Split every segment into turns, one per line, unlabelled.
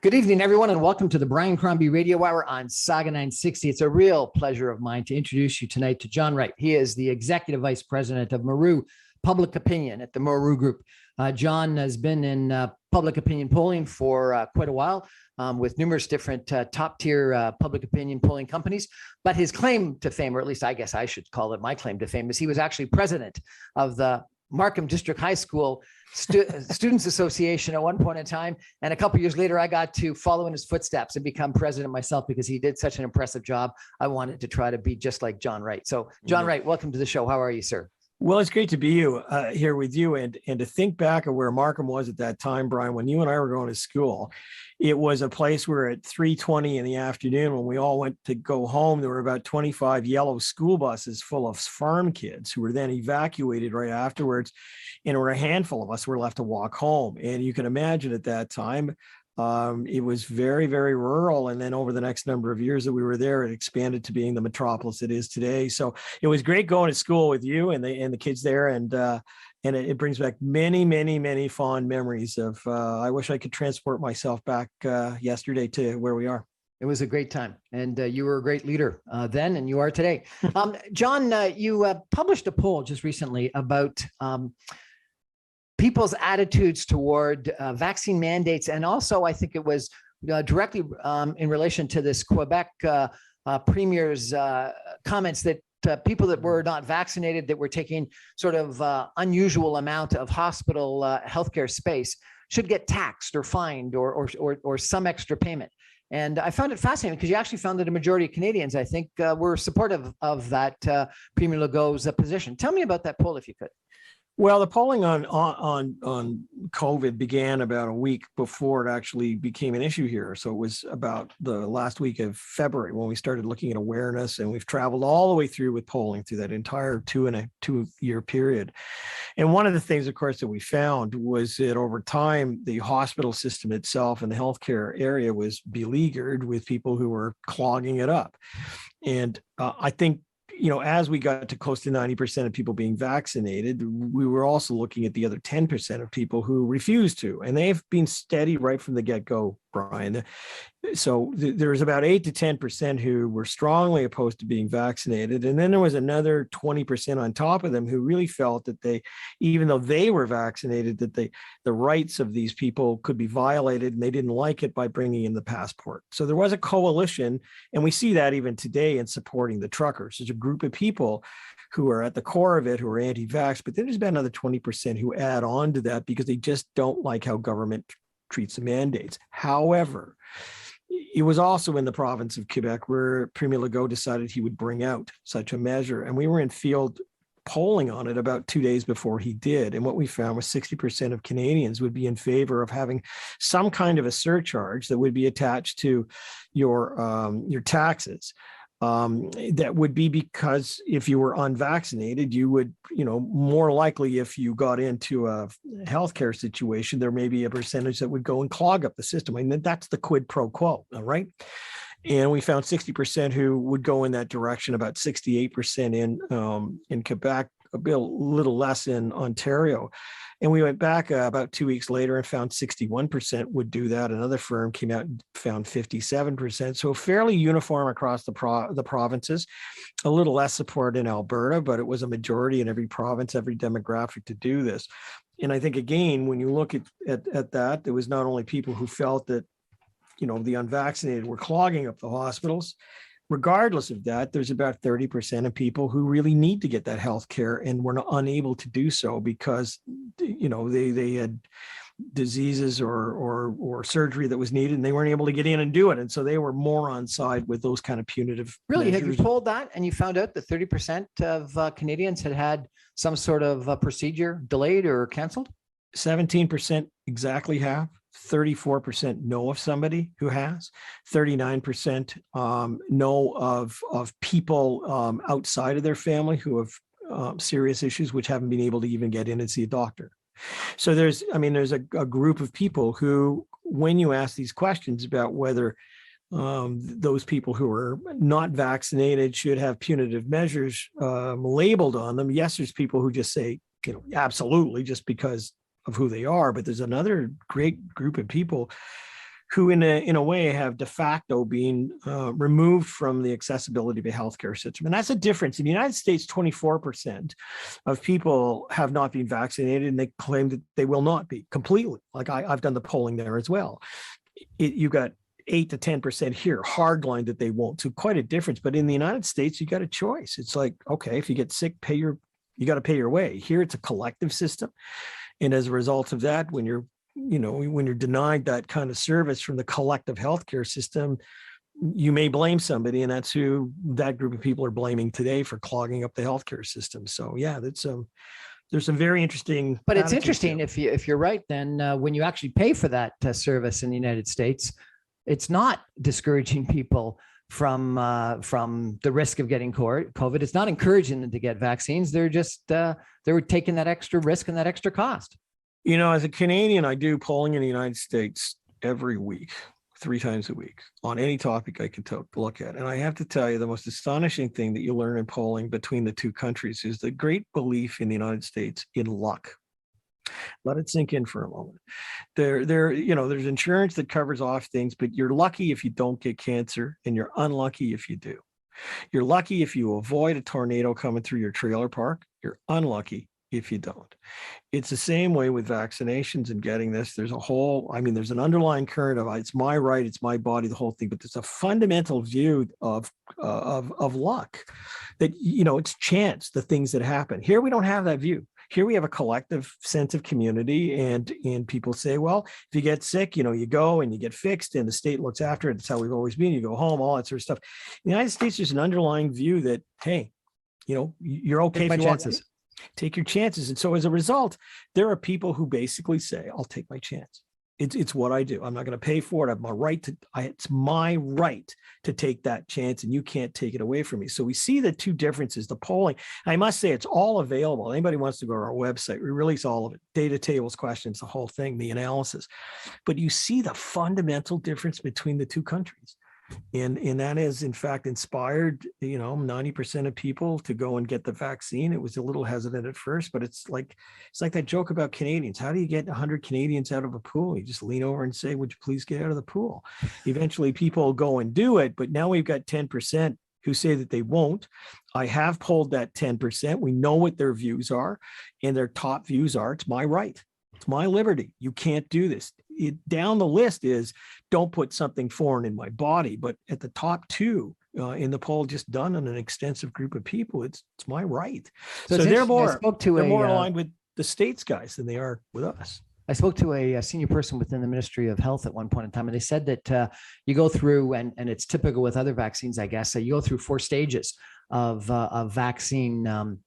Good evening, everyone, and welcome to the Brian Crombie Radio Hour on Saga 960. It's a real pleasure of mine to introduce you tonight to John Wright. He is the Executive Vice President of Maru Public Opinion at the Maru Group. John has been in public opinion polling for quite a while with numerous different top-tier public opinion polling companies. But his claim to fame, or at least I guess I should call it my claim to fame, is he was actually president of the Markham District High School Students Association at one point in time. And a couple of years later, I got to follow in his footsteps and become president myself because he did such an impressive job. I wanted to try to be just like John Wright. So John Wright, welcome to the show. How are you, sir?
Well, it's great to be here with you and to think back of where Markham was at that time, Brian, when you and I were going to school. It was a place where at 3:20 in the afternoon, when we all went to go home, there were about 25 yellow school buses full of farm kids who were then evacuated right afterwards. And there were a handful of us who were left to walk home. And you can imagine at that time, it was very, very rural. And then over the next number of years that we were there, it expanded to being the metropolis it is today. So it was great going to school with you and the kids there. And it brings back many, many, many fond memories of, I wish I could transport myself back yesterday to where we are.
It was a great time. And you were a great leader then, and you are today. John, you published a poll just recently about people's attitudes toward vaccine mandates. And also, I think it was directly in relation to this Quebec premier's comments that people that were not vaccinated, that were taking sort of unusual amount of hospital healthcare space, should get taxed or fined or some extra payment. And I found it fascinating because you actually found that a majority of Canadians, I think, were supportive of that Premier Legault's position. Tell me about that poll, if you could.
Well, the polling on COVID began about a week before it actually became an issue here. So it was about the last week of February when we started looking at awareness, and we've traveled all the way through with polling through that entire 2.5-year period. And one of the things, of course, that we found was that over time, the hospital system itself and the healthcare area was beleaguered with people who were clogging it up. And I think, as we got to close to 90% of people being vaccinated, we were also looking at the other 10% of people who refused to, and they've been steady right from the get-go, Brian. So there's about 8 to 10% who were strongly opposed to being vaccinated. And then there was another 20% on top of them who really felt that even though they were vaccinated, that the rights of these people could be violated, and they didn't like it by bringing in the passport. So there was a coalition, and we see that even today in supporting the truckers. There's a group of people who are at the core of it, who are anti-vax, but then there's about another 20% who add on to that because they just don't like how government treats the mandates. However, it was also in the province of Quebec where Premier Legault decided he would bring out such a measure. And we were in field polling on it about 2 days before he did. And what we found was 60% of Canadians would be in favor of having some kind of a surcharge that would be attached to your taxes. That would be because if you were unvaccinated, you would, more likely if you got into a healthcare situation, there may be a percentage that would go and clog up the system. I mean, that's the quid pro quo, all right? And we found 60% who would go in that direction, about 68% in Quebec, a little less in Ontario. And we went back about 2 weeks later and found 61% would do that. Another firm came out and found 57%. So fairly uniform across the provinces. A little less support in Alberta, but it was a majority in every province, every demographic to do this. And I think, again, when you look at that, there was not only people who felt that, the unvaccinated were clogging up the hospitals. Regardless of that, there's about 30% of people who really need to get that health care and were unable to do so because, they had diseases or surgery that was needed and they weren't able to get in and do it. And so they were more on side with those kind of punitive
Really?
measures.
Have you polled that and you found out that 30% of Canadians had some sort of procedure delayed or canceled?
17% exactly have. 34% know of somebody who has, 39% know of people outside of their family who have serious issues, which haven't been able to even get in and see a doctor. So there's a group of people who, when you ask these questions about whether those people who are not vaccinated should have punitive measures labeled on them, yes, there's people who just say, absolutely, just because of who they are. But there's another great group of people who in a way have de facto been removed from the accessibility of a healthcare system. And that's a difference. In the United States, 24% of people have not been vaccinated, and they claim that they will not be completely. Like I've done the polling there as well. You got 8 to 10% here, hardline that they won't. So quite a difference. But in the United States, you got a choice. It's like, okay, if you get sick, you got to pay your way. Here, it's a collective system. And as a result of that, when you're denied that kind of service from the collective healthcare system, you may blame somebody, and that's who that group of people are blaming today for clogging up the healthcare system. So yeah, there's some very interesting.
But it's interesting if you're right, then when you actually pay for that service in the United States, it's not discouraging people from the risk of getting COVID. It's not encouraging them to get vaccines. They're just they're taking that extra risk and that extra cost.
You know, as a Canadian, I do polling in the United States every week, 3 times a week, on any topic I can look at. And I have to tell you, the most astonishing thing that you learn in polling between the two countries is the great belief in the United States in luck. Let it sink in for a moment. There's insurance that covers off things, but you're lucky if you don't get cancer, and you're unlucky if you do. You're lucky if you avoid a tornado coming through your trailer park. You're unlucky if you don't. It's the same way with vaccinations and getting this. There's an underlying current of it's my right, it's my body, the whole thing, but there's a fundamental view of luck that, it's chance, the things that happen. Here, we don't have that view. Here we have a collective sense of community, and people say, well, if you get sick, you go and you get fixed, and the state looks after it. That's how we've always been. You go home, all that sort of stuff. In the United States, there's an underlying view that, hey, you're okay if you chances. Take your chances. And so as a result, there are people who basically say, I'll take my chance. It's what I do. I'm not going to pay for it. I have my right it's my right to take that chance, and you can't take it away from me. So we see the two differences, the polling. I must say it's all available. Anybody wants to go to our website, we release all of it, data tables, questions, the whole thing, the analysis. But you see the fundamental difference between the two countries. And that is, in fact, inspired, 90% of people to go and get the vaccine. It was a little hesitant at first, but it's like that joke about Canadians. How do you get 100 Canadians out of a pool? You just lean over and say, would you please get out of the pool? Eventually people go and do it, but now we've got 10% who say that they won't. I have polled that 10%. We know what their views are, and their top views are, it's my right. It's my liberty. You can't do this. Down the list is, don't put something foreign in my body. But at the top 2 in the poll just done on an extensive group of people, it's my right. So they're more aligned with the states guys than they are with us.
I spoke to a senior person within the Ministry of Health at one point in time, and they said that you go through, and it's typical with other vaccines, I guess, you go through 4 stages of vaccine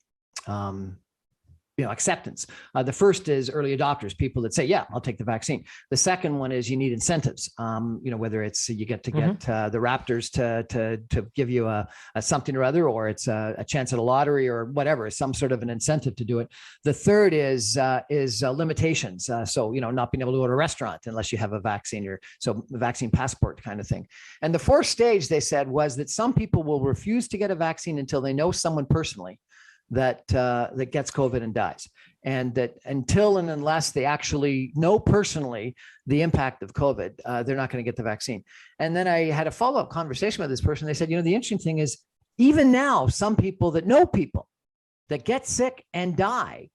acceptance. The first is early adopters, people that say, yeah, I'll take the vaccine. The second one is you need incentives. Whether it's you get to get the Raptors to give you a something or other, or it's a chance at a lottery or whatever, some sort of an incentive to do it. The third is limitations. So, not being able to go to a restaurant unless you have a vaccine, or so the vaccine passport kind of thing. And the 4th stage, they said, was that some people will refuse to get a vaccine until they know someone personally that gets COVID and dies, and that until and unless they actually know personally the impact of COVID, they're not going to get the vaccine. And then I had a follow-up conversation with this person. They said, the interesting thing is, even now, some people that know people that get sick and die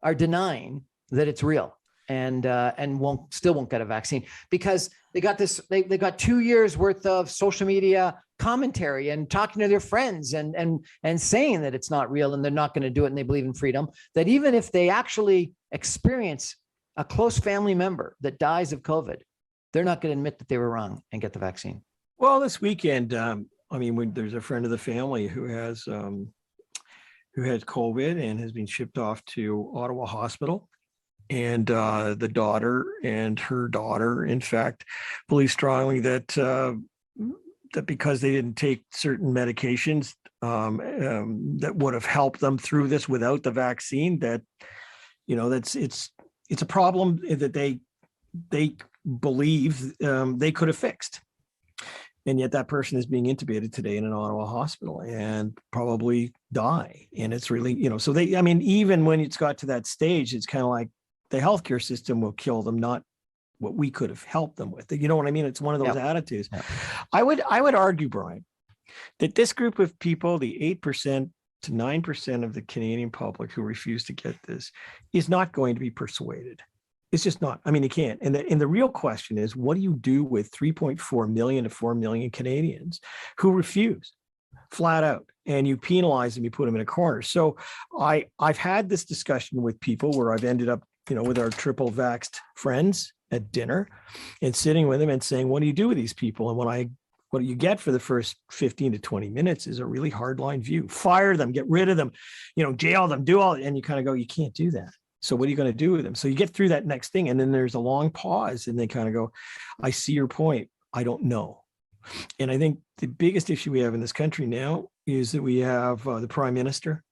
are denying that it's real, and still won't get a vaccine because they got this. They got 2 years worth of social media commentary and talking to their friends and saying that it's not real and they're not going to do it, and they believe in freedom. That even if they actually experience a close family member that dies of COVID, they're not going to admit that they were wrong and get the vaccine.
Well, this weekend, there's a friend of the family who has COVID and has been shipped off to Ottawa Hospital. And the daughter and her daughter, in fact, believe strongly that because they didn't take certain medications that would have helped them through this without the vaccine, that it's a problem that they believe they could have fixed. And yet that person is being intubated today in an Ottawa hospital and probably die. And it's really, so even when it's got to that stage, it's kind of like the healthcare system will kill them, not what we could have helped them with. You know what I mean? It's one of those attitudes.
Yeah.
I would argue, Brian, that this group of people, the 8% to 9% of the Canadian public who refuse to get this, is not going to be persuaded. It's just not. I mean, you can't. And the real question is, what do you do with 3.4 million to 4 million Canadians who refuse flat out? And you penalize them, you put them in a corner. So I've had this discussion with people where I've ended up, with our triple vaxxed friends at dinner and sitting with them and saying, what do you do with these people? And what you get for the first 15 to 20 minutes is a really hardline view. Fire them, get rid of them, jail them, do all, and you kind of go, you can't do that. So what are you going to do with them? So you get through that next thing, and then there's a long pause, and they kind of go, I see your point. I don't know. And I think the biggest issue we have in this country now is that we have the prime minister,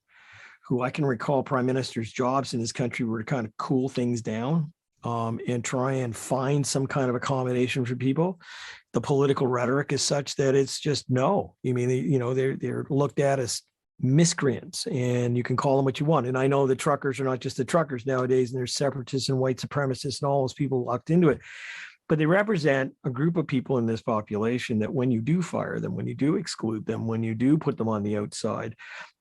who I can recall prime ministers' jobs in this country were to kind of cool things down and try and find some kind of accommodation for people. The political rhetoric is such that it's just no. I mean, they're looked at as miscreants, and you can call them what you want. And I know the truckers are not just the truckers nowadays, and there's separatists and white supremacists and all those people locked into it. But they represent a group of people in this population that when you do fire them, when you do exclude them, when you do put them on the outside,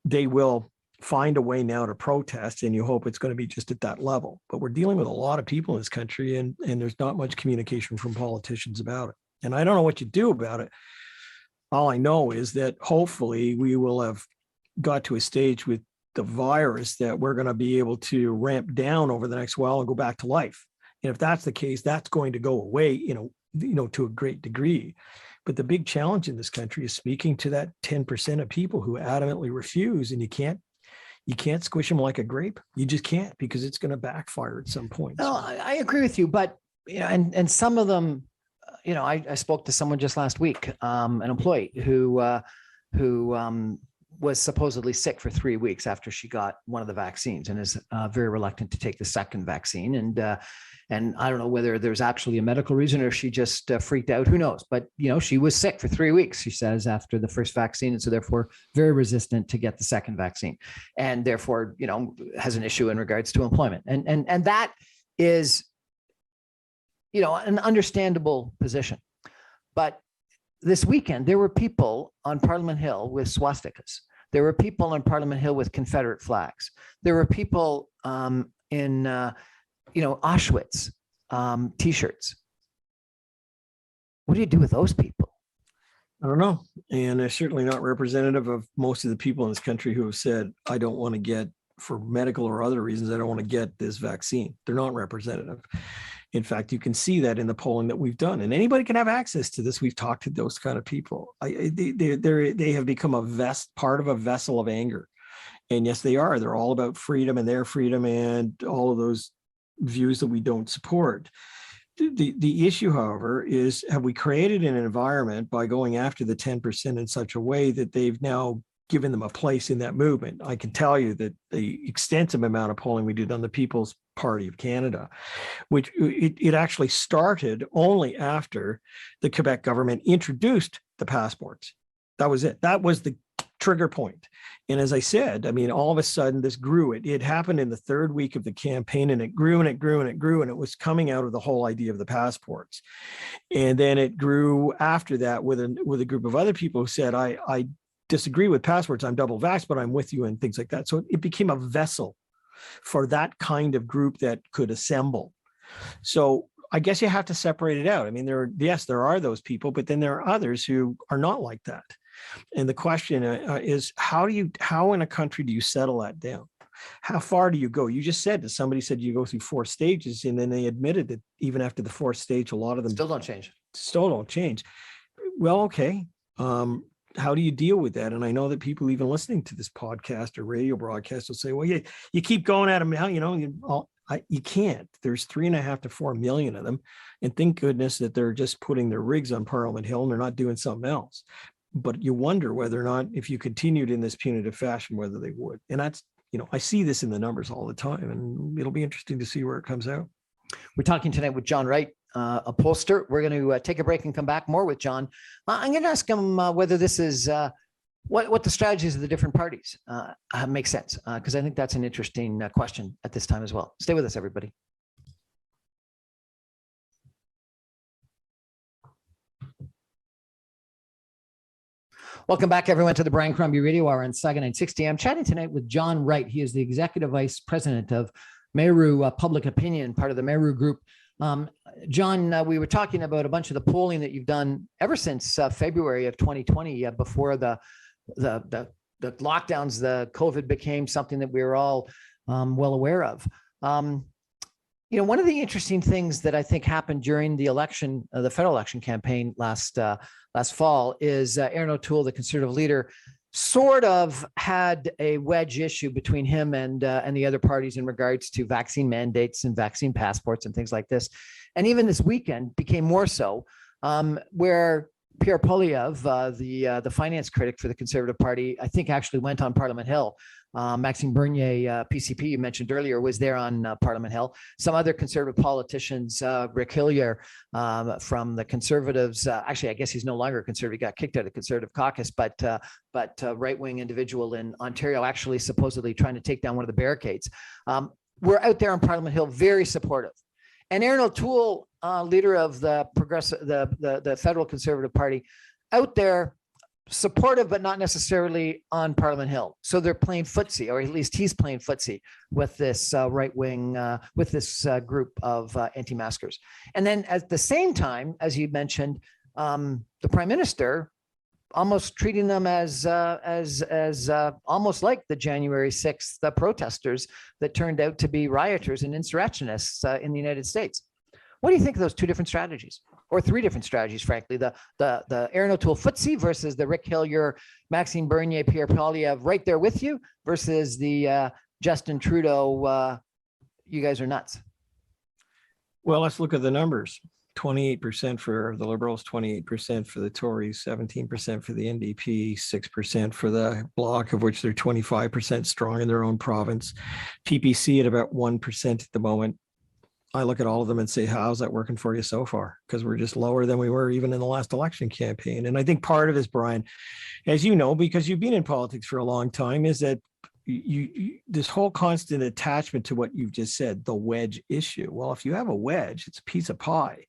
they will find a way now to protest, and you hope it's going to be just at that level. But we're dealing with a lot of people in this country, and there's not much communication from politicians about it. And I don't know what you do about it. All I know is that hopefully we will have got to a stage with the virus that we're going to be able to ramp down over the next while and go back to life. And if that's the case, that's going to go away, to a great degree. But the big challenge in this country is speaking to that 10% of people who adamantly refuse, and you can't squish them like a grape. You just can't, because it's going to backfire at some point.
No, I agree with you, but and some of them, I spoke to someone just last week, an employee who was supposedly sick for 3 weeks after she got one of the vaccines, and is very reluctant to take the second vaccine. And I don't know whether there's actually a medical reason or she just freaked out. Who knows? But, she was sick for 3 weeks, she says, after the first vaccine. And so therefore very resistant to get the second vaccine, and therefore, has an issue in regards to employment. And that is, an understandable position. But this weekend, there were people on Parliament Hill with swastikas. There were people on Parliament Hill with Confederate flags. There were people in Auschwitz T-shirts. What do you do with those people?
I don't know. And they're certainly not representative of most of the people in this country who have said, I don't want to get, for medical or other reasons, I don't want to get this vaccine. They're not representative. In fact, you can see that in the polling that we've done, and anybody can have access to this. We've talked to those kind of people. They have become part of a vessel of anger. And yes, they are. They're all about freedom and their freedom and all of those views that we don't support. The issue, however, is, have we created an environment by going after the 10% in such a way that they've now given them a place in that movement? I can tell you that the extensive amount of polling we did on the People's Party of Canada, which it actually started only after the Quebec government introduced the passports. That was it. That was the trigger point. And as I said, all of a sudden this grew. It happened in the third week of the campaign, and it grew and it grew and it grew. And it was coming out of the whole idea of the passports. And then it grew after that with a group of other people who said, I disagree with passports. I'm double vaxxed, but I'm with you, and things like that. So it became a vessel for that kind of group that could assemble. So I guess you have to separate it out. There are those people, but then there are others who are not like that. And the question is, how in a country do you settle that down? How far do you go? You just said that somebody said you go through 4 stages, and then they admitted that even after the 4th stage, a lot of them
still don't change.
Well, okay. How do you deal with that? And I know that people even listening to this podcast or radio broadcast will say, well, you keep going at them now, you can't. There's 3.5 to 4 million of them. And thank goodness that they're just putting their rigs on Parliament Hill and they're not doing something else. But you wonder whether or not, if you continued in this punitive fashion, whether they would. And that's, I see this in the numbers all the time, and it'll be interesting to see where it comes out.
We're talking tonight with John Wright, a pollster. We're going to take a break and come back more with John. I'm going to ask him whether this is what the strategies of the different parties make sense, because I think that's an interesting question at this time as well. Stay with us, everybody. Welcome back, everyone, to the Brian Crombie Radio Hour on Saga 960. I'm chatting tonight with John Wright. He is the Executive Vice President of Meru Public Opinion, part of the Meru Group. John, we were talking about a bunch of the polling that you've done ever since February of 2020, before the lockdowns, the COVID became something that we were all well aware of. One of the interesting things that I think happened during the election, the federal election campaign last fall, is Aaron O'Toole, the Conservative leader, sort of had a wedge issue between him and the other parties in regards to vaccine mandates and vaccine passports and things like this. And even this weekend became more so, where Pierre Poilievre, the finance critic for the Conservative Party, I think actually went on Parliament Hill. Maxime Bernier, PCP, you mentioned earlier, was there on Parliament Hill. Some other Conservative politicians, Rick Hillier from the Conservatives, actually, I guess he's no longer a Conservative, he got kicked out of the Conservative caucus, but right-wing individual in Ontario, actually supposedly trying to take down one of the barricades. We're out there on Parliament Hill, very supportive. And Aaron O'Toole, leader of the the federal Conservative Party, out there supportive, but not necessarily on Parliament Hill. So they're playing footsie, or at least he's playing footsie with this right wing, with this group of anti-maskers. And then at the same time, as you mentioned, the Prime Minister almost treating them as almost like the January 6th protesters that turned out to be rioters and insurrectionists in the United States. What do you think of those two different strategies, or three different strategies, frankly? The Aaron O'Toole footsie versus the Rick Hillier, Maxime Bernier, Pierre Poilievre right there with you, versus the Justin Trudeau, you guys are nuts.
Well, let's look at the numbers. 28% for the Liberals, 28% for the Tories, 17% for the NDP, 6% for the Bloc, of which they're 25% strong in their own province. PPC at about 1% at the moment. I look at all of them and say, how's that working for you so far? Because we're just lower than we were even in the last election campaign. And I think part of this, Brian, as you know, because you've been in politics for a long time, is that you this whole constant attachment to what you've just said, the wedge issue. Well, if you have a wedge, it's a piece of pie.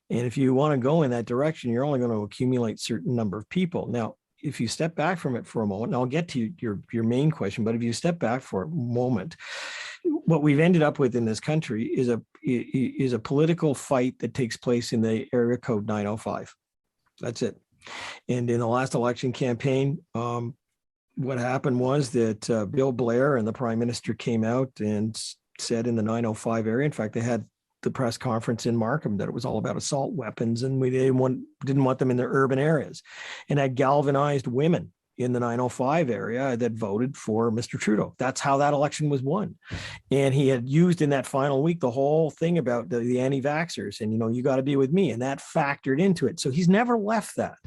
And if you want to go in that direction, you're only going to accumulate a certain number of people. Now, if you step back from it for a moment, and I'll get to your main question, but if you step back for a moment, what we've ended up with in this country is a political fight that takes place in the area code 905. That's it. And in the last election campaign, what happened was that Bill Blair and the Prime Minister came out and said in the 905 area, in fact, they had the press conference in Markham, that it was all about assault weapons, and we didn't want them in their urban areas. And that galvanized women in the 905 area that voted for Mr. Trudeau. That's how that election was won. And he had used in that final week the whole thing about the anti-vaxxers and, you got to be with me. And that factored into it. So he's never left that.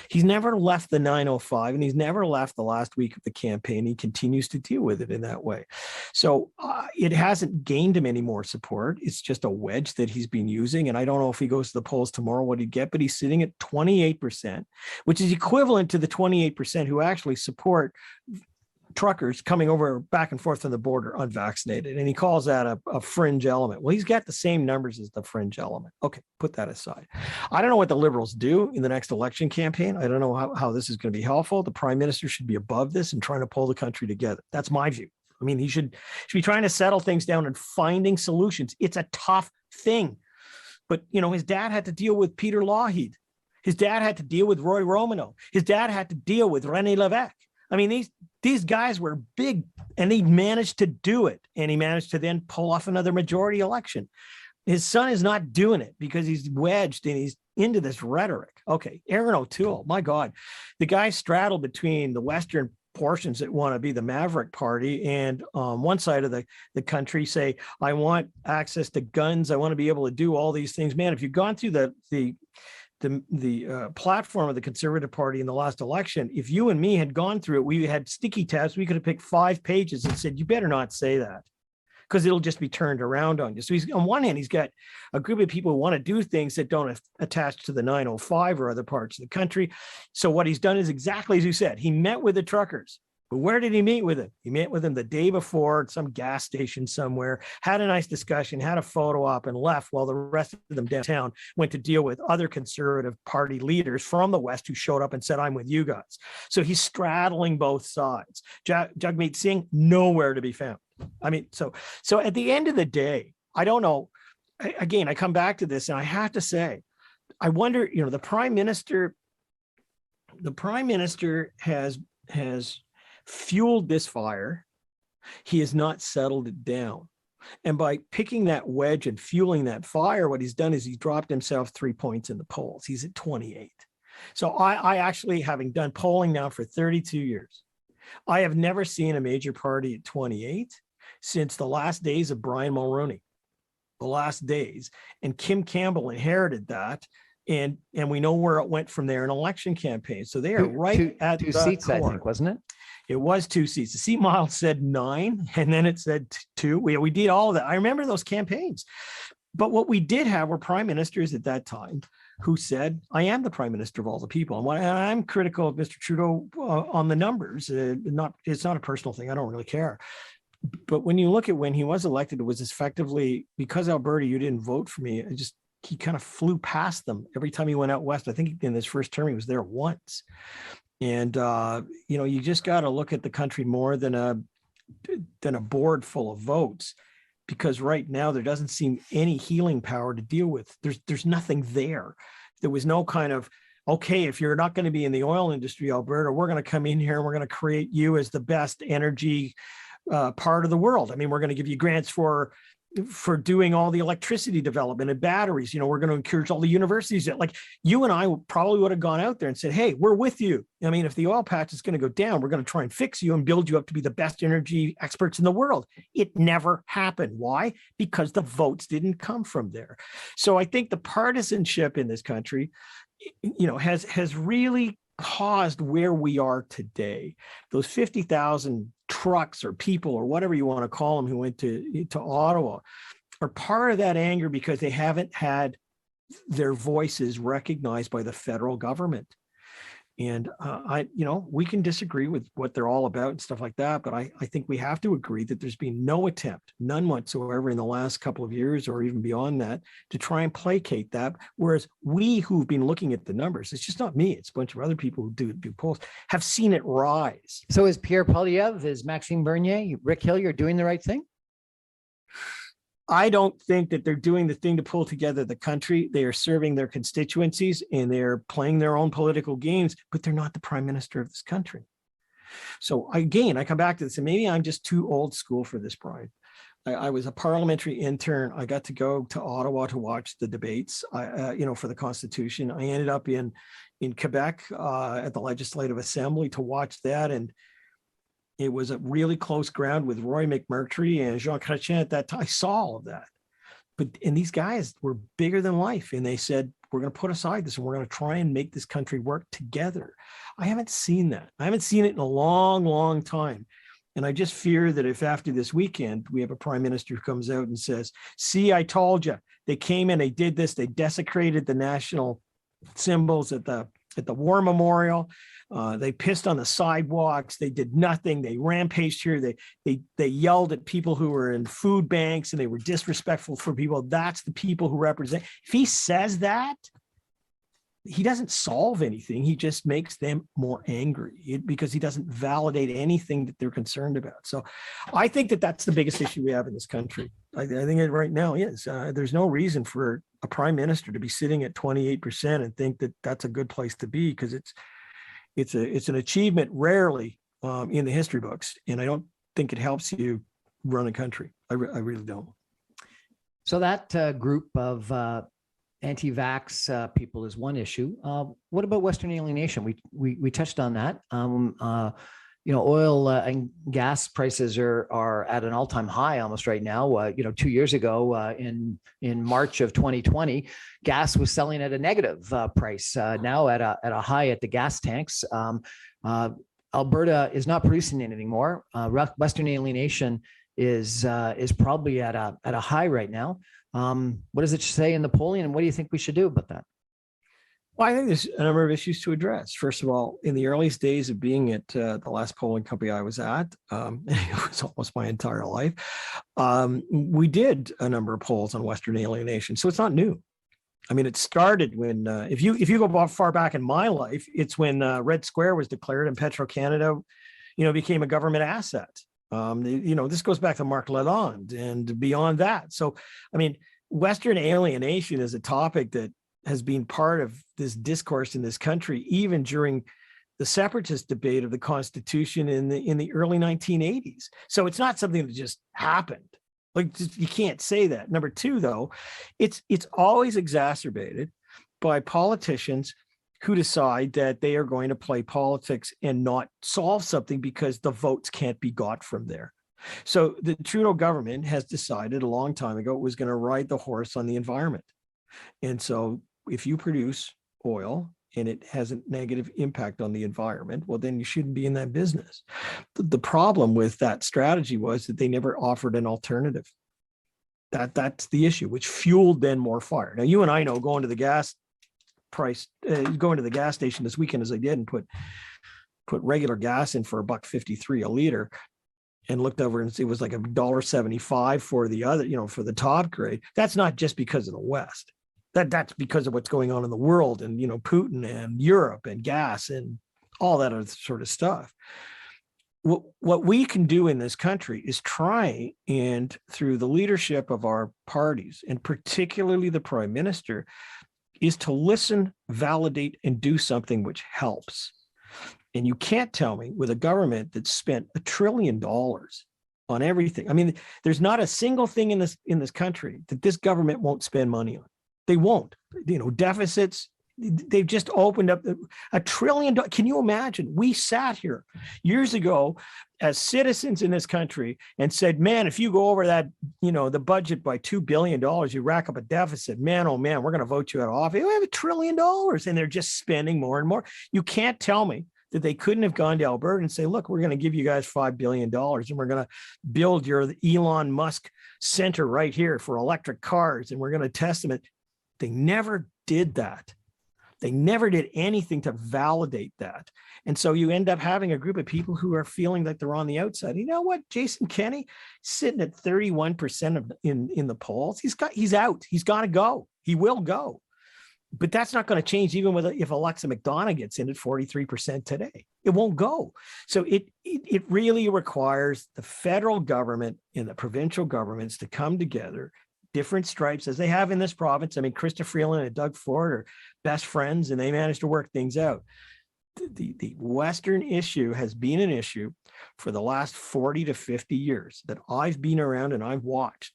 He's never left the 905, and he's never left the last week of the campaign. He continues to deal with it in that way. So it hasn't gained him any more support. It's just a wedge that he's been using. And I don't know if he goes to the polls tomorrow what he'd get, but he's sitting at 28%, which is equivalent to the 28% who actually support truckers coming over back and forth on the border unvaccinated. And he calls that a fringe element. Well, he's got the same numbers as the fringe element. Okay, put that aside. I don't know what the Liberals do in the next election campaign. I don't know how this is going to be helpful. The Prime Minister should be above this and trying to pull the country together. That's my view. I mean, he should be trying to settle things down and finding solutions. It's a tough thing. But, his dad had to deal with Peter Lougheed. His dad had to deal with Roy Romano. His dad had to deal with René Lévesque. I mean, these guys were big, and he managed to do it. And he managed to then pull off another majority election. His son is not doing it because he's wedged and he's into this rhetoric. Okay, Aaron O'Toole, my God, the guy straddled between the Western portions that want to be the Maverick Party and one side of the country say, I want access to guns. I want to be able to do all these things. Man, if you've gone through the platform of the Conservative Party in the last election, if you and me had gone through it, we had sticky tabs. We could have picked 5 pages and said, you better not say that, because it'll just be turned around on you. So he's, on one hand, he's got a group of people who want to do things that don't attach to the 905 or other parts of the country. So what he's done is exactly as you said. He met with the truckers. But where did he meet with him? He met with him the day before at some gas station somewhere, had a nice discussion, had a photo op, and left while the rest of them downtown went to deal with other Conservative Party leaders from the West who showed up and said, I'm with you guys. So he's straddling both sides. Jagmeet Singh, nowhere to be found. I mean, so at the end of the day, I don't know. Again, I come back to this and I have to say, I wonder, the prime minister has fueled this fire. He has not settled it down. And by picking that wedge and fueling that fire, what he's done is he's dropped himself 3 points in the polls. He's at 28. So I actually, having done polling now for 32 years, I have never seen a major party at 28 since the last days of Brian Mulroney, the last days. And Kim Campbell inherited that. And we know where it went from there in election campaigns. So they are at
two
the
seats,
core.
I think, wasn't it?
It was 2 seats. The seat model said 9, and then it said 2. We did all of that. I remember those campaigns. But what we did have were prime ministers at that time who said, I am the prime minister of all the people. And I'm critical of Mr. Trudeau on the numbers. It's not a personal thing. I don't really care. But when you look at when he was elected, it was effectively, because Alberta, you didn't vote for me. He kind of flew past them every time he went out west. I think in his first term, he was there once. And, you just got to look at the country more than a board full of votes, because right now there doesn't seem any healing power to deal with. There's nothing there. There was no kind of, okay, if you're not going to be in the oil industry, Alberta, we're going to come in here and we're going to create you as the best energy part of the world. I mean, we're going to give you grants for doing all the electricity development and batteries. We're going to encourage all the universities that, like, you and I probably would have gone out there and said, hey, we're with you. I mean, if the oil patch is going to go down, we're going to try and fix you and build you up to be the best energy experts in the world. It never happened. Why? Because the votes didn't come from there. So I think the partisanship in this country, has really caused where we are today. Those 50,000 trucks or people or whatever you want to call them who went to Ottawa are part of that anger because they haven't had their voices recognized by the federal government. And we can disagree with what they're all about and stuff like that, but I think we have to agree that there's been no attempt, none whatsoever in the last couple of years or even beyond that, to try and placate that. Whereas we who've been looking at the numbers, it's just not me, it's a bunch of other people who do polls, have seen it rise.
So is Pierre Poilievre, is Maxime Bernier, Rick Hillier doing the right thing?
I don't think that they're doing the thing to pull together the country. They are serving their constituencies and they're playing their own political games, but they're not the prime minister of this country. So again, I come back to this, and maybe I'm just too old school for this, Brian. I was a parliamentary intern. I got to go to Ottawa to watch the debates, for the Constitution. I ended up in Quebec at the Legislative Assembly to watch that, and it was a really close ground with Roy McMurtry and Jean Chrétien at that time. I saw all of that. And these guys were bigger than life. And they said, we're going to put aside this and we're going to try and make this country work together. I haven't seen that. I haven't seen it in a long, long time. And I just fear that if after this weekend, we have a prime minister who comes out and says, see, I told you, they came in, they did this, they desecrated the national symbols at the war memorial. They pissed on the sidewalks. They did nothing. They rampaged here. They yelled at people who were in food banks, and they were disrespectful for people. That's the people who represent. If he says that, he doesn't solve anything. He just makes them more angry because he doesn't validate anything that they're concerned about. So I think that that's the biggest issue we have in this country. I think it right now is. There's no reason for a prime minister to be sitting at 28% and think that that's a good place to be, because it's an achievement rarely in the history books. And I don't think it helps you run a country. I really don't.
So that group of anti-vax people is one issue. What about Western alienation? We touched on that. Oil and gas prices are at an all-time high almost right now. 2 years ago, in March of 2020, gas was selling at a negative price. Now at a high at the gas tanks. Alberta is not producing it anymore. Western alienation is probably at a high right now. What does it say in the polling, and what do you think we should do about that?
Well, I think there's a number of issues to address. First of all, in the earliest days of being at the last polling company I was at, it was almost my entire life, we did a number of polls on Western alienation. So it's not new. I mean, it started when, if you go far back in my life, it's when Red Square was declared and Petro-Canada, became a government asset. This goes back to Marc Lalonde and beyond that. So, I mean, Western alienation is a topic that has been part of this discourse in this country, even during the separatist debate of the Constitution in the early 1980s. So it's not something that just happened. Like, you can't say that. Number two, though, it's always exacerbated by politicians who decide that they are going to play politics and not solve something because the votes can't be got from there. So the Trudeau government has decided a long time ago it was going to ride the horse on the environment. And so if you produce oil and it has a negative impact on the environment, well, then you shouldn't be in that business. The problem with that strategy was that they never offered an alternative. That's the issue, which fueled then more fire. Now, you and I know going to the gas station this weekend as I did and put regular gas in for $1.53 a liter and looked over and it was like $1.75 for the other, for the top grade. That's not just because of the West. That's because of what's going on in the world and, Putin and Europe and gas and all that other sort of stuff. What we can do in this country is try and through the leadership of our parties and particularly the Prime Minister is to listen, validate, and do something which helps. And you can't tell me with a government that spent $1 trillion on everything. I mean, there's not a single thing in this country that this government won't spend money on. They won't. Deficits. They've just opened up $1 trillion. Can you imagine? We sat here years ago as citizens in this country and said, man, if you go over that, the budget by $2 billion, you rack up a deficit, man, oh man, we're going to vote you out of office. We have $1 trillion and they're just spending more and more. You can't tell me that they couldn't have gone to Alberta and say, look, we're going to give you guys $5 billion and we're going to build your Elon Musk center right here for electric cars. And we're going to test them. They never did that. They never did anything to validate that. And so you end up having a group of people who are feeling like they're on the outside. You know what? Jason Kenney sitting at 31% in the polls. He's out. He's got to go. He will go. But that's not going to change even if Alexa McDonough gets in at 43% today. It won't go. So it really requires the federal government and the provincial governments to come together, different stripes as they have in this province. I mean, Krista Freeland and Doug Ford are best friends and they managed to work things out. The Western issue has been an issue for the last 40 to 50 years that I've been around and I've watched.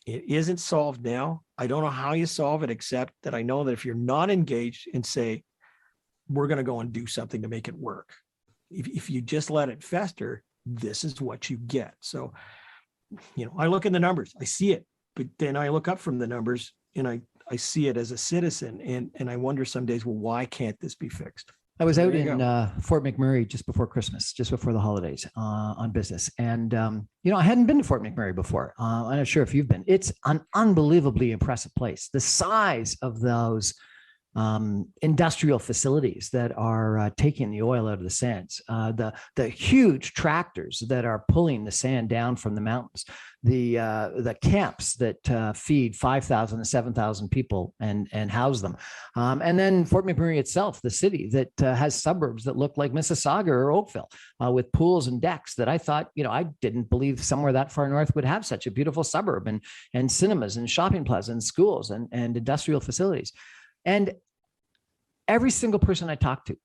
It isn't solved now. I don't know how you solve it, except that I know that if you're not engaged and say, we're going to go and do something to make it work, if you just let it fester, this is what you get. So, I look at the numbers, I see it. But then I look up from the numbers and I see it as a citizen and I wonder some days, well, why can't this be fixed?
I was out in Fort McMurray just before Christmas, just before the holidays on business. And, I hadn't been to Fort McMurray before. I'm not sure if you've been. It's an unbelievably impressive place. The size of those industrial facilities that are taking the oil out of the sands, the huge tractors that are pulling the sand down from the mountains, the camps that feed 5,000 to 7,000 people and house them, and then Fort McMurray itself, the city that has suburbs that look like Mississauga or Oakville, with pools and decks that I thought, I didn't believe somewhere that far north would have such a beautiful suburb and cinemas and shopping plazas and schools and industrial facilities. And every single person I talked to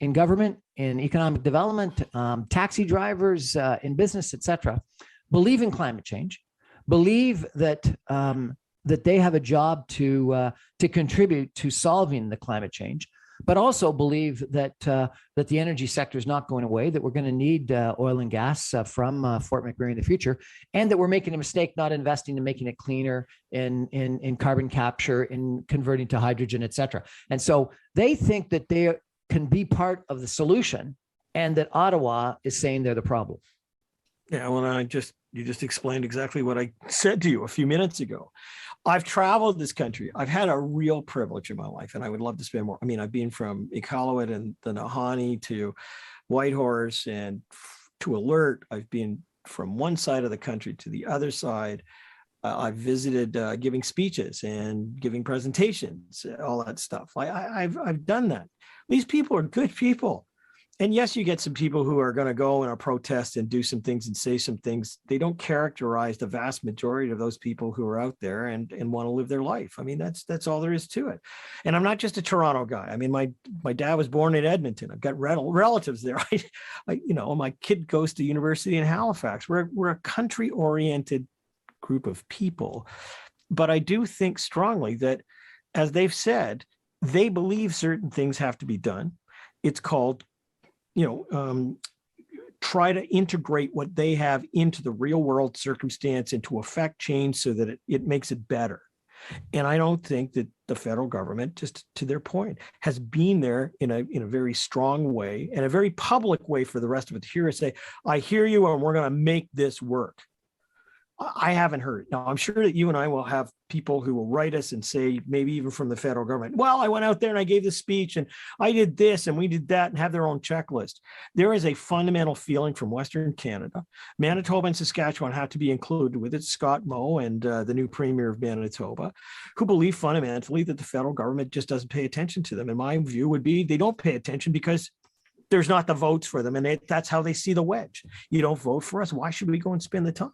in government, in economic development, taxi drivers, in business, et cetera, believe in climate change, believe that that they have a job to contribute to solving the climate change, but also believe that that the energy sector is not going away, that we're going to need oil and gas from Fort McMurray in the future, and that we're making a mistake not investing in making it cleaner, in carbon capture, in converting to hydrogen, et cetera. And so they think that they can be part of the solution and that Ottawa is saying they're the problem.
Yeah, well, you just explained exactly what I said to you a few minutes ago. I've traveled this country. I've had a real privilege in my life, and I would love to spend more. I mean, I've been from Iqaluit and the Nahanni to Whitehorse and to Alert. I've been from one side of the country to the other side. I've visited giving speeches and giving presentations, all that stuff. I've done that. These people are good people. And yes, you get some people who are going to go in a protest and do some things and say some things. They don't characterize the vast majority of those people who are out there and want to live their life. I mean, that's all there is to it. And I'm not just a Toronto guy. I mean, my dad was born in Edmonton. I've got relatives there. My kid goes to university in Halifax. We're a country-oriented group of people. But I do think strongly that, as they've said, they believe certain things have to be done. It's called try to integrate what they have into the real world circumstance and to affect change so that it makes it better. And I don't think that the federal government, just to their point, has been there in a very strong way and a very public way for the rest of it to hear us say, I hear you and we're going to make this work. I haven't heard. Now, I'm sure that you and I will have people who will write us and say, maybe even from the federal government, well, I went out there and I gave this speech and I did this and we did that, and have their own checklist. There is a fundamental feeling from Western Canada. Manitoba and Saskatchewan have to be included with it. Scott Moe and the new premier of Manitoba, who believe fundamentally that the federal government just doesn't pay attention to them. And my view would be they don't pay attention because there's not the votes for them. And that's how they see the wedge. You don't vote for us. Why should we go and spend the time?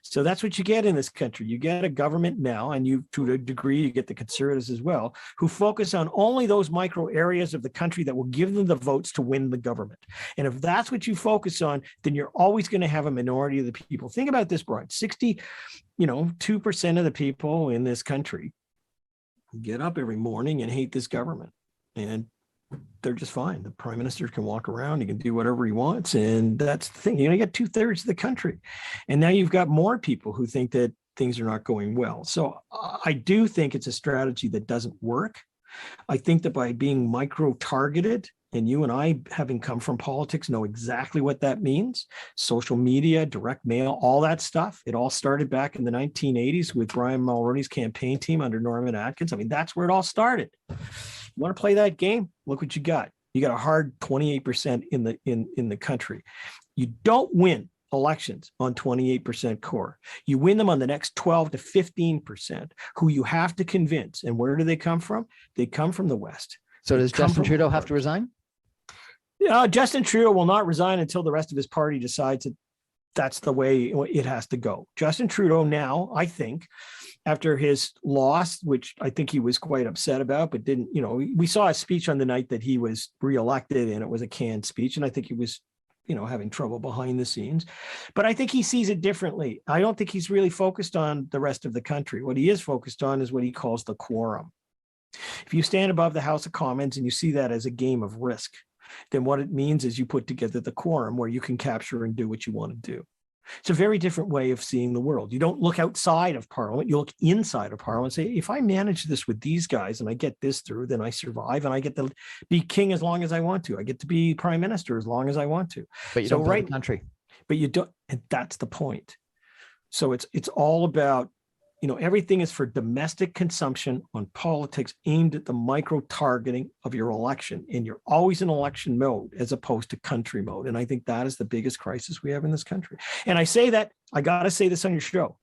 So that's what you get in this country. You get a government now, and you, to a degree, you get the Conservatives as well, who focus on only those micro areas of the country that will give them the votes to win the government. And if that's what you focus on, then you're always going to have a minority of the people. Think about this, Brian. 2% of the people in this country get up every morning and hate this government. And they're just fine. The prime minister can walk around, he can do whatever he wants. And that's the thing. You get 2/3 of the country. And now you've got more people who think that things are not going well. So I do think it's a strategy that doesn't work. I think that by being micro-targeted, and you and I, having come from politics, know exactly what that means. Social media, direct mail, all that stuff. It all started back in the 1980s with Brian Mulroney's campaign team under Norman Atkins. I mean, that's where it all started. You want to play that game? Look what you got. You got a hard 28% in the country. You don't win elections on 28% core. You win them on the next 12 to 15%, who you have to convince. And where do they come from? They come from the West.
So does Justin Trudeau have to resign?
Justin Trudeau will not resign until the rest of his party decides that that's the way it has to go. Justin Trudeau now, I think, after his loss, which I think he was quite upset about, but didn't, we saw a speech on the night that he was reelected, and it was a canned speech. And I think he was, having trouble behind the scenes. But I think he sees it differently. I don't think he's really focused on the rest of the country. What he is focused on is what he calls the quorum. If you stand above the House of Commons and you see that as a game of risk, then what it means is you put together the quorum where you can capture and do what you want to do. It's a very different way of seeing the world. You don't look outside of Parliament. You look inside of Parliament and say, if I manage this with these guys and I get this through, then I survive and I get to be king as long as I want to. I get to be prime minister as long as I want to.
But you don't build the country.
But you don't, and that's the point. So it's all about, everything is for domestic consumption on politics aimed at the micro targeting of your election. And you're always in election mode as opposed to country mode. And I think that is the biggest crisis we have in this country. And I say that, I got to say this on your show.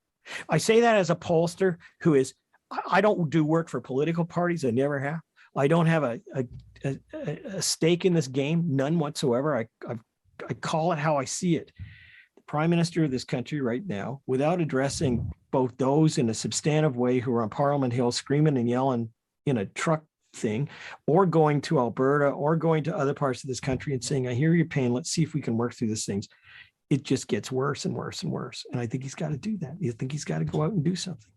I say that as a pollster who is, I don't do work for political parties. I never have. I don't have a stake in this game, none whatsoever. I call it how I see it. The prime minister of this country right now, without addressing both those in a substantive way who are on Parliament Hill screaming and yelling in a truck thing, or going to Alberta or going to other parts of this country and saying, I hear your pain. Let's see if we can work through these things. It just gets worse and worse and worse. And I think he's got to do that. I think he's got to go out and do something.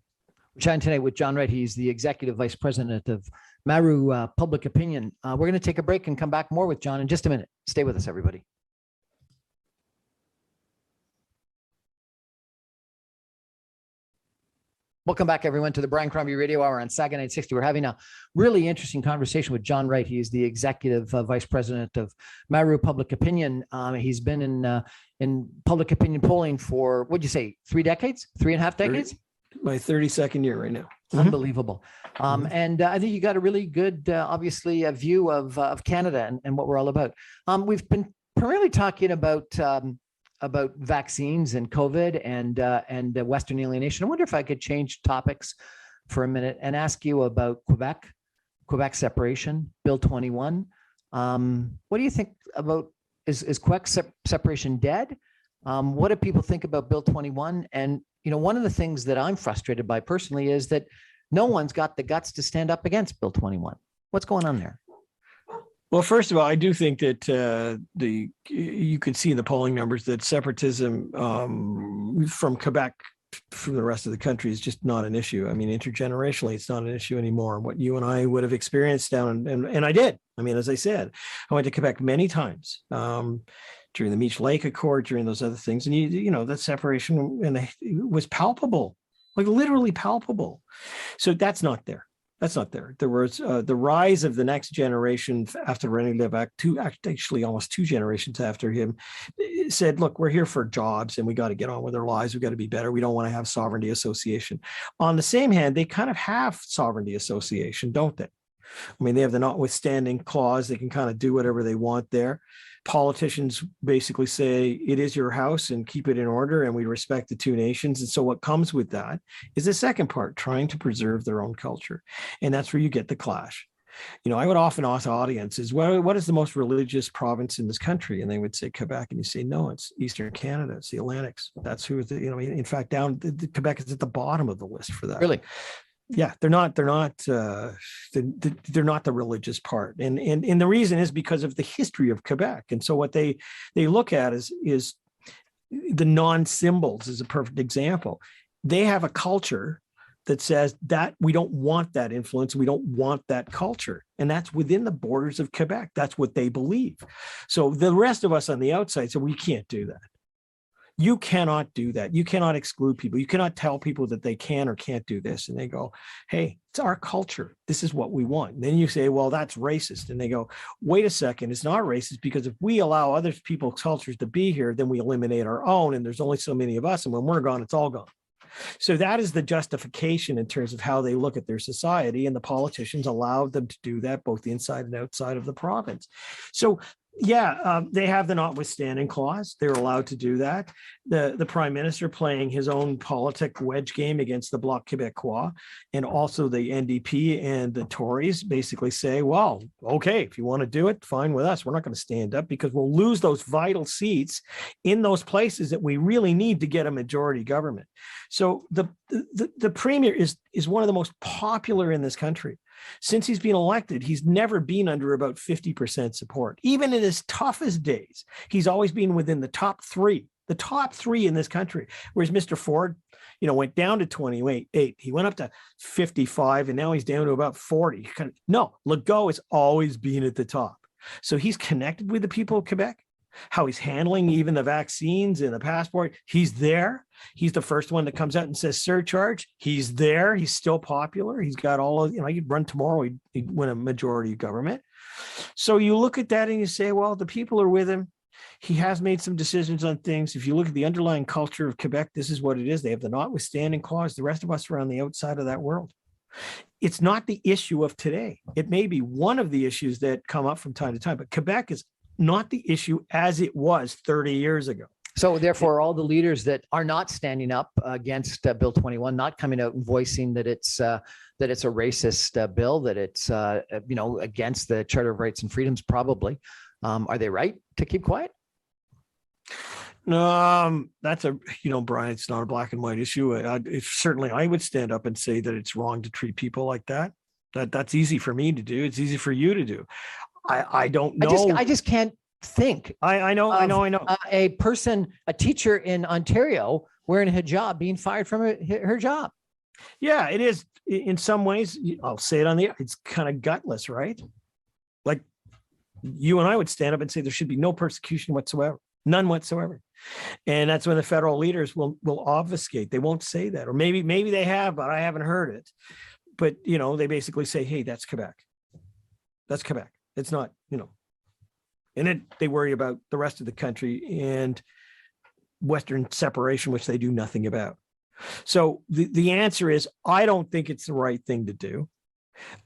We're chatting tonight with John Wright. He's the executive vice president of Maru Public Opinion. We're going to take a break and come back more with John in just a minute. Stay with us, everybody. Welcome back, everyone, to the Brian Crombie Radio Hour on Saga 960. We're having a really interesting conversation with John Wright. He is the executive vice president of Maru Public Opinion. He's been in public opinion polling for, what'd you say, 3 decades, 3.5 decades?
my 32nd year right now.
Unbelievable. And I think you got a really good, obviously, a view of Canada and what we're all about. We've been primarily talking about vaccines and COVID and Western alienation. I wonder if I could change topics for a minute and ask you about Quebec separation, Bill 21. What do you think about, is Quebec separation dead? What do people think about Bill 21? And, one of the things that I'm frustrated by personally is that no one's got the guts to stand up against Bill 21. What's going on there?
Well, first of all, I do think that you could see in the polling numbers that separatism from Quebec from the rest of the country is just not an issue. I mean, intergenerationally, it's not an issue anymore. What you and I would have experienced down, and I did. I mean, as I said, I went to Quebec many times during the Meech Lake Accord, during those other things, and that separation was palpable, like literally palpable. So that's not there. That's not there. There was the rise of the next generation after René Lévesque, actually almost 2 generations after him, said, look, we're here for jobs and we got to get on with our lives. We got to be better. We don't want to have sovereignty association. On the same hand, they kind of have sovereignty association, don't they? I mean, they have the notwithstanding clause. They can kind of do whatever they want there. Politicians basically say it is your house and keep it in order, and we respect the 2 nations. And so what comes with that is the second part, trying to preserve their own culture. And that's where you get the clash. I would often ask audiences, what is the most religious province in this country? And they would say Quebec. And you say, no, it's Eastern Canada. It's the Atlantics. That's who, in fact, Quebec is at the bottom of the list for that.
Really?
Yeah, they're not the religious part. And the reason is because of the history of Quebec. And so what they look at is the non-symbols is a perfect example. They have a culture that says that we don't want that influence. We don't want that culture. And that's within the borders of Quebec. That's what they believe. So the rest of us on the outside say, we can't do that. You cannot do that. You cannot exclude people. You cannot tell people that they can or can't do this. And they go, hey, it's our culture. This is what we want. And then you say, well, that's racist. And they go, wait a second, it's not racist, because if we allow other people's cultures to be here, then we eliminate our own. And there's only so many of us. And when we're gone, it's all gone. So that is the justification in terms of how they look at their society. And the politicians allowed them to do that both inside and outside of the province. So they have the notwithstanding clause. They're allowed to do that. The prime minister playing his own politic wedge game against the Bloc Québécois, and also the NDP and the Tories basically say, well, okay, if you want to do it, fine with us. We're not going to stand up because we'll lose those vital seats in those places that we really need to get a majority government. So the premier is one of the most popular in this country. Since he's been elected, he's never been under about 50% support. Even in his toughest days, he's always been within the top 3 in this country. Whereas Mr. Ford, went down to 28. He went up to 55, and now he's down to about 40. No, Legault has always been at the top. So he's connected with the people of Quebec. How he's handling even the vaccines and the passport, he's there. He's the first one that comes out and says surcharge. He's there. He's still popular. He's got all of, he'd run tomorrow, he'd win a majority of government. So you look at that and you say, well, the people are with him. He has made some decisions on things. If you look at the underlying culture of Quebec, this is what it is. They have the notwithstanding clause. The rest of us are on the outside of that world. It's not the issue of today. It may be one of the issues that come up from time to time, but Quebec is not the issue as it was 30 years ago.
So therefore, all the leaders that are not standing up against Bill 21, not coming out and voicing that it's a racist bill, that it's against the Charter of Rights and Freedoms, probably, are they right to keep quiet?
That's Brian, it's not a black and white issue. Certainly, I would stand up and say that it's wrong to treat people like that. That's easy for me to do. It's easy for you to do. I don't know.
I just can't think.
I know.
A teacher in Ontario wearing a hijab being fired from her job.
Yeah, it is in some ways. I'll say it on the air. It's kind of gutless, right? Like you and I would stand up and say there should be no persecution whatsoever, none whatsoever. And that's when the federal leaders will obfuscate. They won't say that, or maybe they have, but I haven't heard it. But they basically say, hey, that's Quebec. That's Quebec. It's not, and they worry about the rest of the country and Western separation, which they do nothing about. So the answer is, I don't think it's the right thing to do.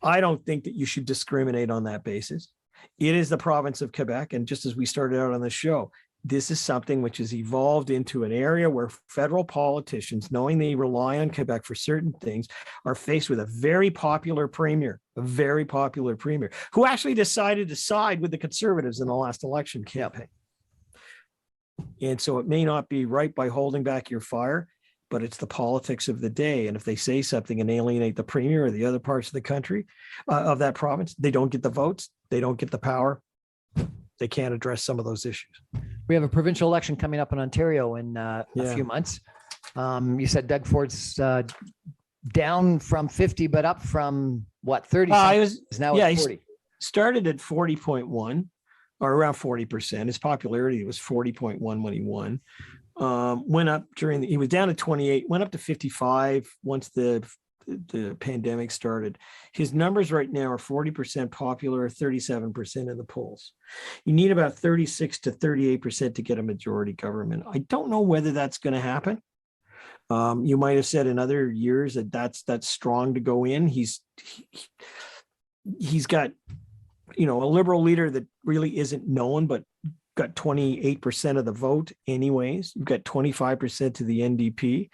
I don't think that you should discriminate on that basis. It is the province of Quebec. And just as we started out on the show, this is something which has evolved into an area where federal politicians, knowing they rely on Quebec for certain things, are faced with a very popular premier, who actually decided to side with the Conservatives in the last election campaign. And so it may not be right by holding back your fire, but it's the politics of the day. And if they say something and alienate the premier or the other parts of the country, of that province, they don't get the votes, they don't get the power, they can't address some of those issues.
We have a provincial election coming up in Ontario in a few months. You said Doug Ford's down from 50, but up from what, 30? Now it's 40.
Started at 40.1 or around 40%. His popularity was 40.1 when he won. Went up he was down to 28, went up to 55 once the pandemic started. His numbers right now are 40% popular, 37% in the polls. You need about 36 to 38% to get a majority government. I don't know whether that's going to happen. You might have said in other years that that's strong to go in. He's got, a liberal leader that really isn't known, but got 28% of the vote anyways. You've got 25% to the NDP.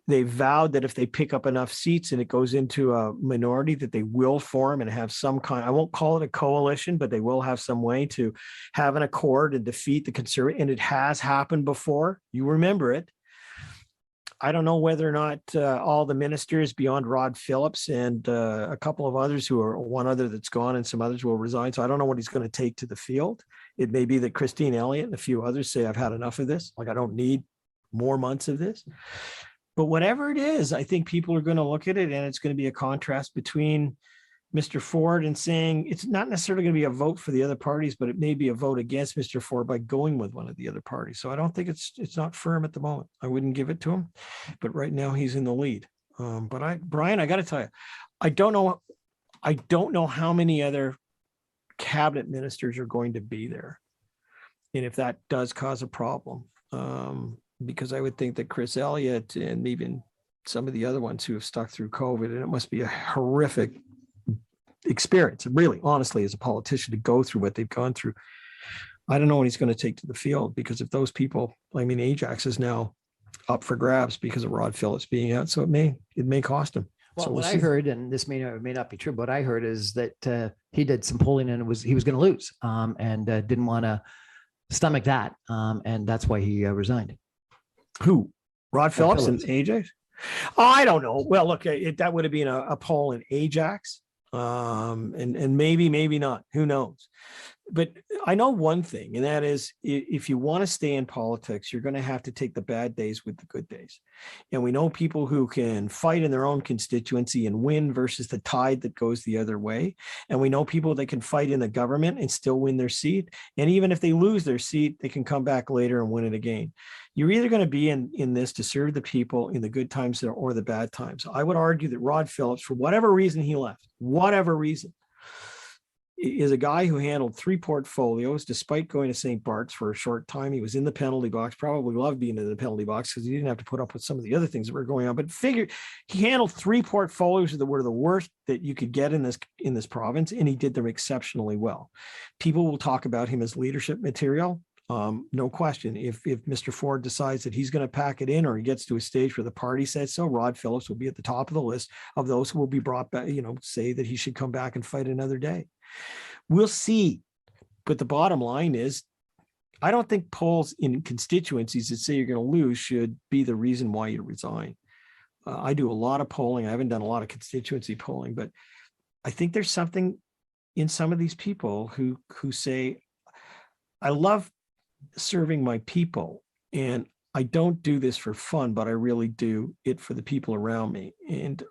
They vowed that if they pick up enough seats and it goes into a minority, that they will form and have some kind, I won't call it a coalition, but they will have some way to have an accord and defeat the Conservative. And it has happened before. You remember it. I don't know whether or not all the ministers beyond Rod Phillips and a couple of others one other that's gone and some others will resign. So I don't know what he's going to take to the field. It may be that Christine Elliott and a few others say, I've had enough of this. Like, I don't need more months of this. But whatever it is, I think people are going to look at it, and it's going to be a contrast between Mr. Ford and saying it's not necessarily going to be a vote for the other parties, but it may be a vote against Mr. Ford by going with one of the other parties. So I don't think it's not firm at the moment. I wouldn't give it to him, but right now he's in the lead. Brian, I got to tell you, I don't know how many other cabinet ministers are going to be there, and if that does cause a problem, because I would think that Chris Elliott and even some of the other ones who have stuck through COVID, and it must be a horrific experience, really, honestly, as a politician, to go through what they've gone through. I don't know what he's going to take to the field, because if those people, Ajax is now up for grabs because of Rod Phillips being out, so it may cost him.
Well,
so
what I heard, and this may or may not be true, but what I heard is that he did some polling and he was going to lose, and didn't want to stomach that, and that's why he resigned.
Who? Rod Phillips and Ajax? Oh, I don't know. Well, look, that would have been a poll in Ajax. And maybe not, who knows? But I know one thing, and that is, if you want to stay in politics, you're going to have to take the bad days with the good days. And we know people who can fight in their own constituency and win versus the tide that goes the other way. And we know people that can fight in the government and still win their seat. And even if they lose their seat, they can come back later and win it again. You're either going to be in this to serve the people in the good times or the bad times. I would argue that Rod Phillips, for whatever reason he left, is a guy who handled 3 portfolios despite going to St. Bart's for a short time. He was in the penalty box, probably loved being in the penalty box because he didn't have to put up with some of the other things that were going on. But figured he handled 3 portfolios that were the worst that you could get in this province, and he did them exceptionally well. People will talk about him as leadership material. No question. If Mr. Ford decides that he's going to pack it in, or he gets to a stage where the party says so, Rod Phillips will be at the top of the list of those who will be brought back, say that he should come back and fight another day. We'll see. But the bottom line is, I don't think polls in constituencies that say you're going to lose should be the reason why you resign. I do a lot of polling. I haven't done a lot of constituency polling, but I think there's something in some of these people who say, I love serving my people, and I don't do this for fun, but I really do it for the people around me. And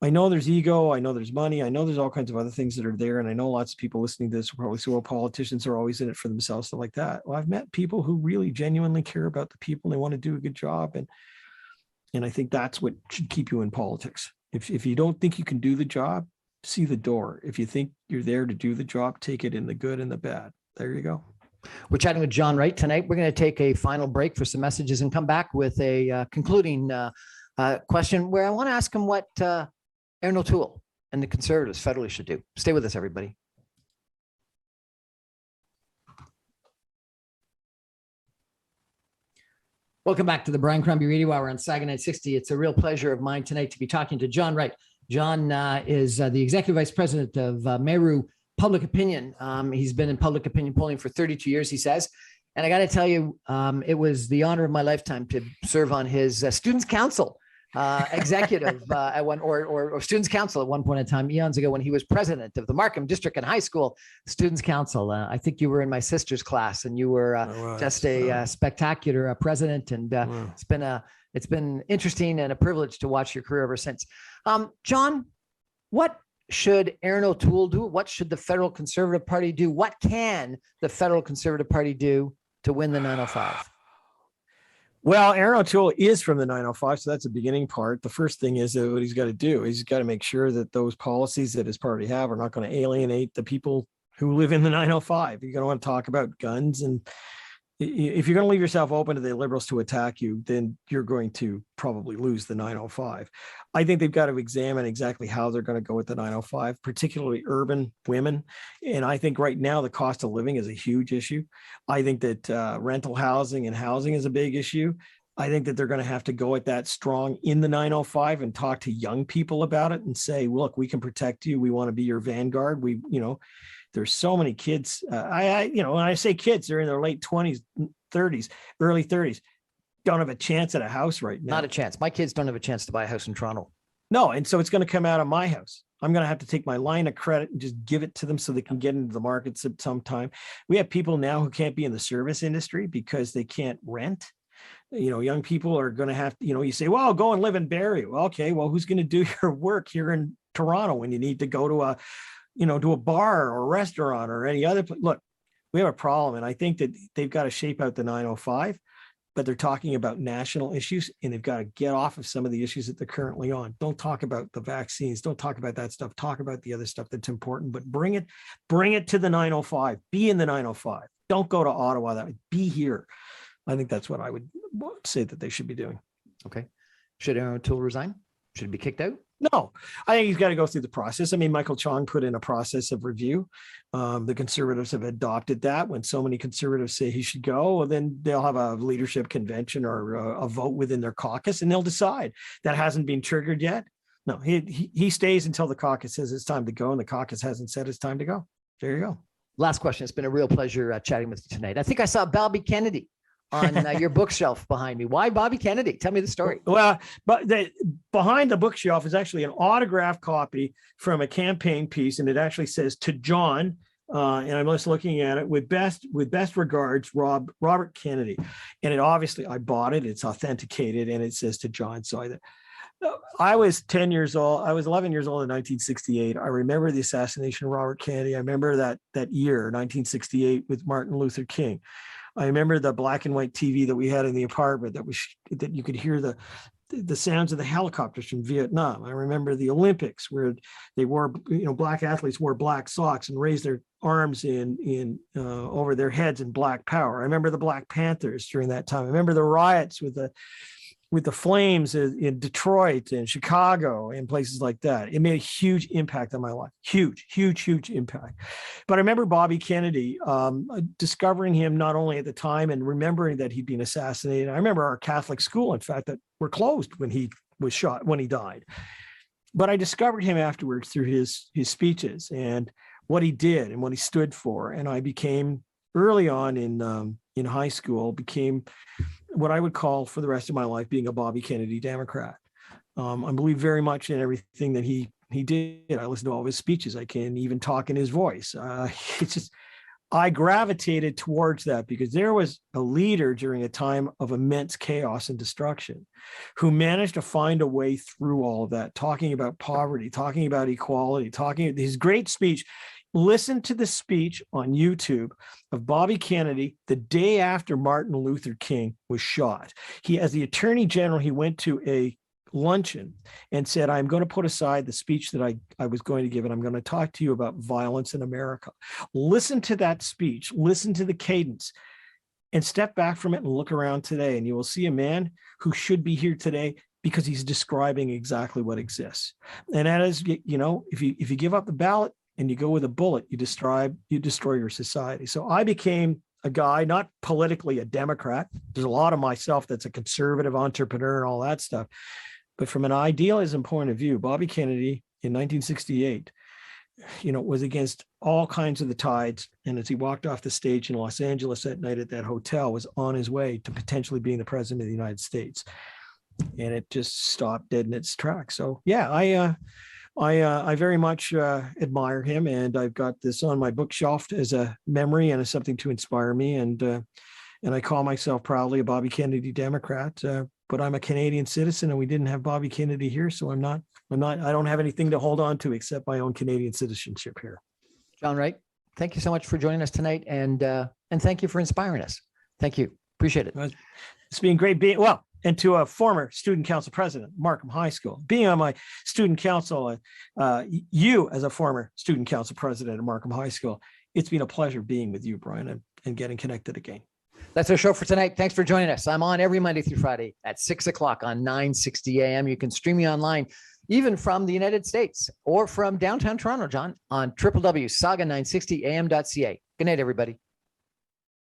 I know there's ego, I know there's money, I know there's all kinds of other things that are there, and I know lots of people listening to this will probably say, well, politicians are always in it for themselves, stuff like that. Well, I've met people who really genuinely care about the people, and they want to do a good job, and I think that's what should keep you in politics. If you don't think you can do the job, see the door. If you think you're there to do the job, take it in the good and the bad. There you go.
We're chatting with John Wright tonight. We're going to take a final break for some messages and come back with a concluding question where I want to ask him what Aaron O'Toole and the Conservatives federally should do. Stay with us, everybody. Welcome back to the Brian Crombie Radio Hour on Saga 960. It's a real pleasure of mine tonight to be talking to John Wright. John is the Executive Vice President of Meru Public Opinion. He's been in public opinion polling for 32 years, he says. And I got to tell you, it was the honor of my lifetime to serve on his Students' Council executive at one or Students' Council at one point in time, eons ago, when he was president of the Markham District and High School Students' Council. I think you were in my sister's class, and you were just a spectacular president. And it's been interesting and a privilege to watch your career ever since. John, what should Aaron O'Toole do? What should the Federal Conservative Party do? What can the Federal Conservative Party do to win the 905?
Well, Aaron O'Toole is from the 905, so that's the beginning part. The first thing is that what he's got to do is he's got to make sure that those policies that his party have are not going to alienate the people who live in the 905. You're going to want to talk about guns, and if you're going to leave yourself open to the Liberals to attack you, then you're going to probably lose the 905. I think they've got to examine exactly how they're going to go with the 905, particularly urban women. And I think right now the cost of living is a huge issue. I think that rental housing and housing is a big issue. I think that they're going to have to go at that strong in the 905 and talk to young people about it and say, look, we can protect you. We want to be your vanguard. There's so many kids. When I say kids, they're in their late 20s, 30s, early 30s, don't have a chance at a house right now.
Not a chance. My kids don't have a chance to buy a house in Toronto.
No. And so it's going to come out of my house. I'm going to have to take my line of credit and just give it to them so they can get into the markets at some time. We have people now who can't be in the service industry because they can't rent. Young people are going to have, you say, well, go and live in Barrie. Well, okay, well, who's going to do your work here in Toronto when you need to go to a bar or a restaurant or any other place? Look, we have a problem. And I think that they've got to shape out the 905, but they're talking about national issues, and they've got to get off of some of the issues that they're currently on. Don't talk about the vaccines. Don't talk about that stuff. Talk about the other stuff that's important, but bring it to the 905. Be in the 905. Don't go to Ottawa. Be here. I think that's what I would say that they should be doing.
Okay. Should Aaron O'Toole resign? Should he be kicked out?
No, I think he's got to go through the process. I mean, Michael Chong put in a process of review. The Conservatives have adopted that. When so many Conservatives say he should go, well, then they'll have a leadership convention or a vote within their caucus, and they'll decide. That hasn't been triggered yet. No, he stays until the caucus says it's time to go, and the caucus hasn't said it's time to go. There you go.
Last question. It's been a real pleasure chatting with you tonight. I think I saw Bobby Kennedy on your bookshelf behind me. Why Bobby Kennedy? Tell me the story.
Well, but behind the bookshelf is actually an autographed copy from a campaign piece, and it actually says "To John," and I'm just looking at it with best regards, Robert Kennedy. And it obviously, I bought it. It's authenticated, and it says "To John." So I was 10 years old. I was 11 years old in 1968. I remember the assassination of Robert Kennedy. I remember that year, 1968, with Martin Luther King. I remember the black and white TV that we had in the apartment that you could hear the sounds of the helicopters from Vietnam. I remember the Olympics where they wore, black athletes wore black socks and raised their arms in over their heads in black power. I remember the Black Panthers during that time. I remember the riots with the Flames in Detroit and Chicago and places like that. It made a huge impact on my life. Huge, huge, huge impact. But I remember Bobby Kennedy, discovering him not only at the time and remembering that he'd been assassinated. I remember our Catholic school, in fact, that were closed when he was shot, when he died. But I discovered him afterwards through his speeches and what he did and what he stood for. And I became, early on in high school, became what I would call for the rest of my life being a Bobby Kennedy Democrat. I believe very much in everything that he did. I listened to all of his speeches. I can even talk in his voice. It's just, I gravitated towards that because there was a leader during a time of immense chaos and destruction who managed to find a way through all of that, talking about poverty, talking about equality, talking his great speech. Listen to the speech on YouTube of Bobby Kennedy the day after Martin Luther King was shot. He, as the Attorney General, he went to a luncheon and said, I'm going to put aside the speech that I was going to give, and I'm going to talk to you about violence in America. Listen to that speech, listen to the cadence, and step back from it and look around today, and you will see a man who should be here today because he's describing exactly what exists. And that is, you know, if you give up the ballot and you go with a bullet, you destroy your society. So I became a guy, not politically a Democrat. There's a lot of myself that's a conservative entrepreneur and all that stuff. But from an idealism point of view, Bobby Kennedy in 1968, you know, was against all kinds of the tides. And as he walked off the stage in Los Angeles that night at that hotel, was on his way to potentially being the president of the United States. And it just stopped dead in its tracks. So yeah, I very much admire him, and I've got this on my bookshelf as a memory and as something to inspire me. And I call myself proudly a Bobby Kennedy Democrat, but I'm a Canadian citizen, and we didn't have Bobby Kennedy here, so I don't have anything to hold on to except my own Canadian citizenship here.
John Wright, thank you so much for joining us tonight, and thank you for inspiring us. Thank you. Appreciate it.
It's been great and to a former student council president, Markham High School, being on my student council, you as a former student council president at Markham High School, it's been a pleasure being with you, Brian, and getting connected again.
That's our show for tonight. Thanks for joining us. I'm on every Monday through Friday at 6 o'clock on 960 AM. You can stream me online, even from the United States or from downtown Toronto, John, on www.saga960am.ca. Good night, everybody.